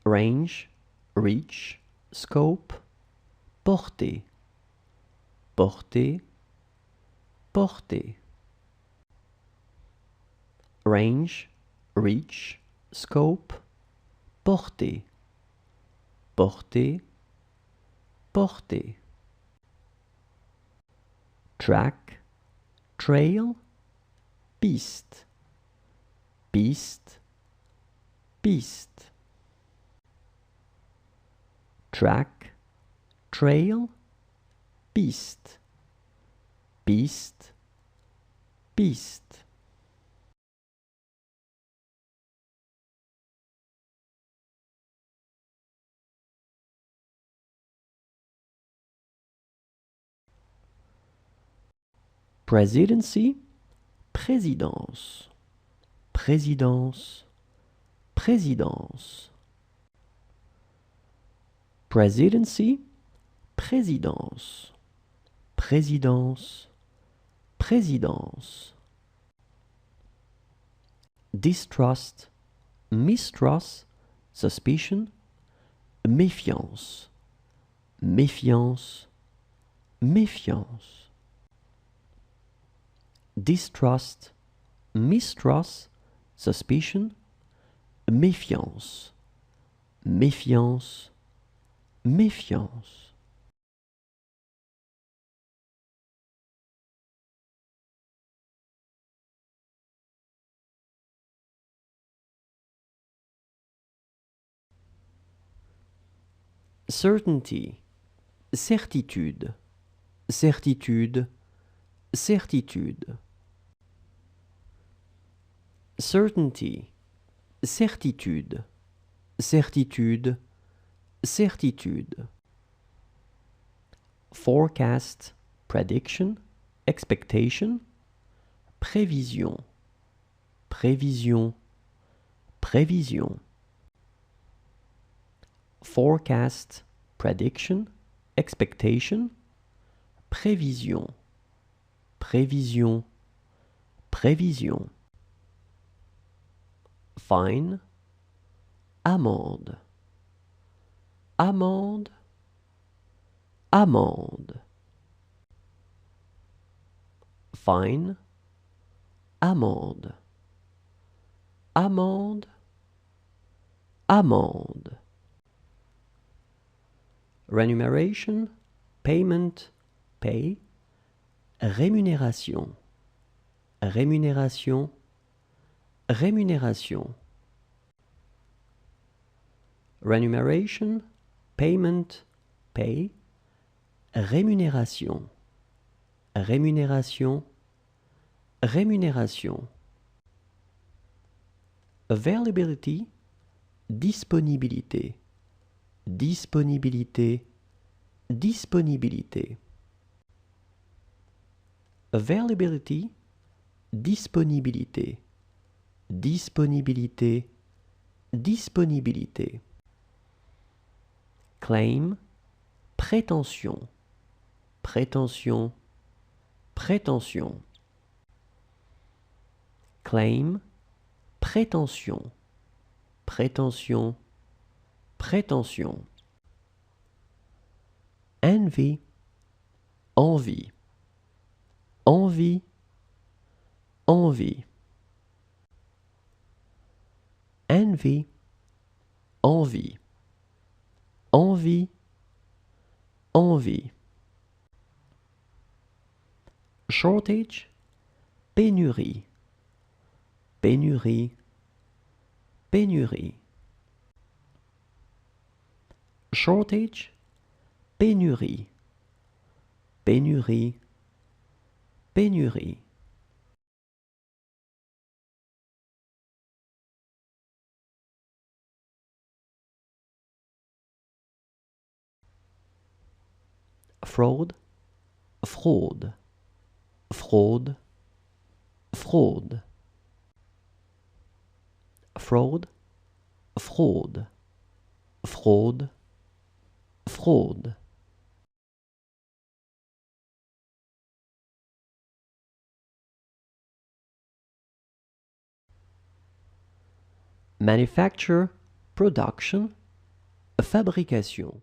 range, reach, scope, portée, portée, portée. Range, reach, scope, portée, portée, portée. Track, trail, piste, piste, piste. Track, trail, piste, piste, piste. Presidency, présidence, présidence, présidence. Presidency, présidence, présidence, présidence. Distrust, mistrust, suspicion, méfiance, méfiance, méfiance. Distrust, mistrust, suspicion, méfiance, méfiance, méfiance. Certainty, certitude, certitude, certitude. Certainty, certitude, certitude, certitude. Forecast, prediction, expectation, prévision, prévision, prévision. Forecast, prediction, expectation, prévision, prévision, prévision. Fine, amende, amende, amende. Fine, amende, amende, amende. Remuneration, payment, pay. Rémunération, rémunération, rémunération. Remuneration, payment, pay. Rémunération, rémunération, rémunération. Availability, disponibilité, disponibilité, disponibilité. Availability, disponibilité, disponibilité, disponibilité. Claim, prétention, prétention, prétention. Claim, prétention, prétention, prétention. Envy, envie, envie, envie. Envy, envie, envie, envie. Shortage, pénurie, pénurie, pénurie. Shortage, pénurie, pénurie, pénurie. Fraud, fraude, fraude, fraude. Fraud, fraude, fraude, fraude. Manufacture, production, fabrication.